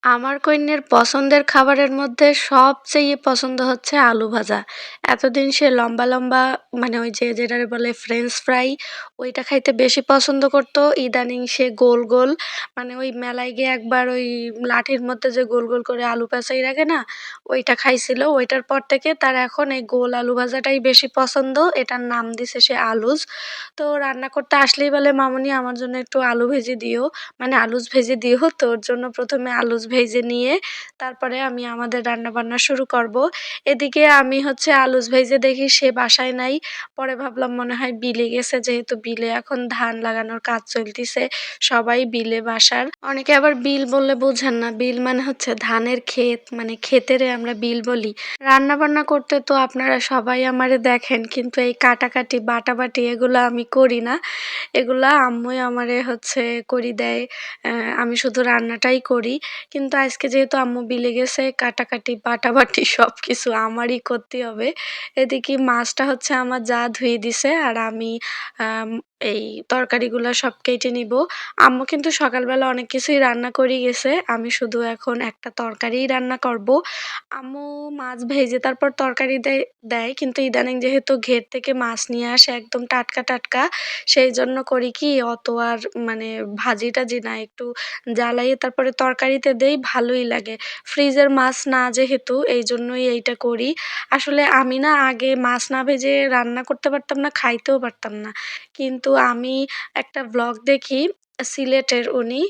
আমার কইন্যের পছন্দের খাবারের মধ্যে সবচেয়ে পছন্দ হচ্ছে আলু ভাজা। এতদিন সে লম্বা, লম্বা মানে ওই যে যেটারে বলে ফ্রেঞ্চ ফ্রাই ওইটা খাইতে বেশি পছন্দ করত। ইদানিং সে গোল, গোল মানে ওই মেলায় গিয়ে একবার ওই লাঠির মধ্যে যে গোল, গোল করে আলু পেঁচাই রাখে না? ওইটা খাইছিল। ওইটার পর থেকে তার এখন এই গোল আলু ভাজাটাই বেশি পছন্দ। এটার নাম দিছে সে আলুজ। তো রান্না করতে আসলেই বলে, "মামুনি আমার জন্য একটু আলু ভেজে দিও।" মানে আলুজ ভেজে দিও। তো ওর জন্য ১ম এ আলুজ ভেজে নিয়ে তারপরে আমি আমাদের রান্নাবান্না শুরু করব। এদিকে আমি হচ্ছে আলুজ ভেজে দেখি সে বাসায় নাই। পরে ভাবলাম মনে হয় বিলে গেছে, যেহেতু বিলে এখন ধান লাগানোর কাজ চলতিছে। সবাই বিলে বাসার। অনেকে আবার বিল বললে বোঝেন না। বিল মানে হচ্ছে ধানের ক্ষেত, মানে ক্ষেতেরে আমরা বিল বলি। রান্নাবান্না করতে তো আপনারা সবাই আমারে দেখেন, কিন্তু এই কাটাকাটি, বাটাবাটি এগুলা আমি করি না। এগুলা আম্মুই আমারে হচ্ছে করি দেয়। আমি শুধু রান্নাটাই করি। কিন্তু আজকে যেহেতু আম্মু বিলে গেছে, কাটাকাটি, বাটাবাটি সবকিছু আমারই করতে হবে। এদিকে মাছটা হচ্ছে আমার যা ধুয়ে দিছে, আর আমি আম এই তরকারিগুলা সব কেটে নিবো। আম্মু কিন্তু সকালবেলা অনেক কিছুই রান্না করে গেছে। আমি শুধু এখন একটা তরকারিই রান্না করবো। আম্মু মাছ ভেজে তারপর তরকারি দেয়। কিন্তু ইদানিং যেহেতু ঘের থেকে মাছ নিয়ে আসে একদম টাটকা, টাটকা, সেইজন্য করি কি অত আর মানে ভাজি-টাজি না, একটু জ্বালাইয়ে তারপরে তরকারিতে দেই, ভালোই লাগে। ফ্রিজের মাছ না যেহেতু এইজন্যই এইটা করি। আসলে আমি না আগে মাছ না ভেজে রান্না করতে পারতাম না, খাইতেও পারতাম না। কিন্তু আমি একটা ভ্লগ দেখি সিলেটের, উনি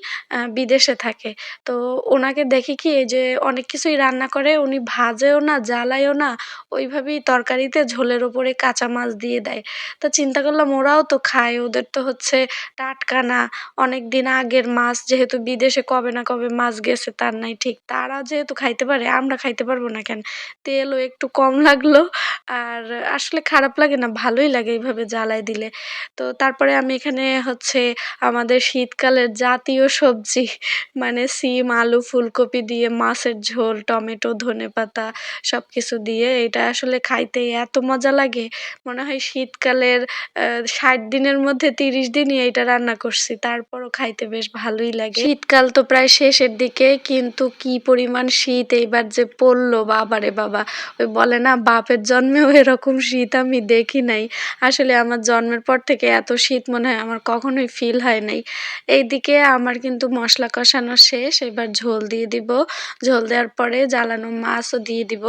বিদেশে থাকে। তো উনাকে দেখি কি এই যে অনেক কিছুই রান্না করে, উনি ভাজেও না, জ্বালায়ও না, ওইভাবেই তরকারিতে ঝোলের উপরে কাঁচা মাছ দিয়ে দেয়। তো চিন্তা করলাম ওরাও তো খায়, ওদের তো হচ্ছে টাটকা না, অনেকদিন আগের মাছ, যেহেতু বিদেশে কবে না কবে মাছ গেছে তার নাই ঠিক। তারা যেহেতু খাইতে পারে, আমরা খাইতে পারবো না কেন? তেলও একটু কম লাগলো। আর আসলে খারাপ লাগে না, ভালোই লাগে এভাবে জ্বালায় দিলে। তো তারপরে আমি এখানে হচ্ছে আমাদের শীতকালের জাতীয় সবজি মানে সিম, আলু, ফুলকপি দিয়ে মাছের ঝোল, টমেটো, ধনেপাতা সবকিছু দিয়ে এটা আসলে খাইতে এত মজা লাগে। মনে হয় শীতকালের ৬০ দিনের মধ্যে ৩০ দিনই এইটা রান্না করছি। তারপরও খাইতে বেশ ভালোই লাগে। শীতকাল তো প্রায় শেষের দিকে, কিন্তু কি পরিমাণ শীত এইবার যে পড়ল, বাবারে বাবা! ওই বলে না বাপের জন্মেও এরকম শীত আমি দেখি নাই। আসলে আমার জন্মের পর থেকে এত শীত মনে হয় আমার কখনোই ফিল হয় নাই। এইদিকে আমার কিন্তু মসলা কষানো শেষ। এবার ঝোল দিয়ে দিব। ঝোল দেওয়ার পরে জ্বালানো মাছও দিয়ে দিব।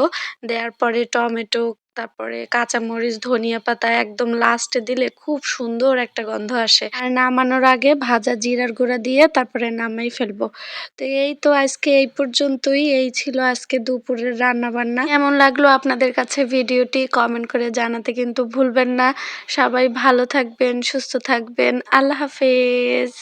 দেওয়ার পরে টমেটো, তারপরে কাঁচামরিচ, ধনিয়া পাতা একদম লাস্টে দিলে খুব সুন্দর একটা গন্ধ আসে। আর নামানোর আগে ভাজা জিরার গুঁড়া দিয়ে তারপরে নামাই ফেলবো। তো এই তো আজকে এই পর্যন্তই। এই ছিল আজকে দুপুরের রান্নাবান্না। কেমন লাগলো আপনাদের কাছে ভিডিওটি কমেন্ট করে জানাতে কিন্তু ভুলবেন না। সবাই ভালো থাকবেন, সুস্থ থাকবেন। আল্লাহ হাফেজ।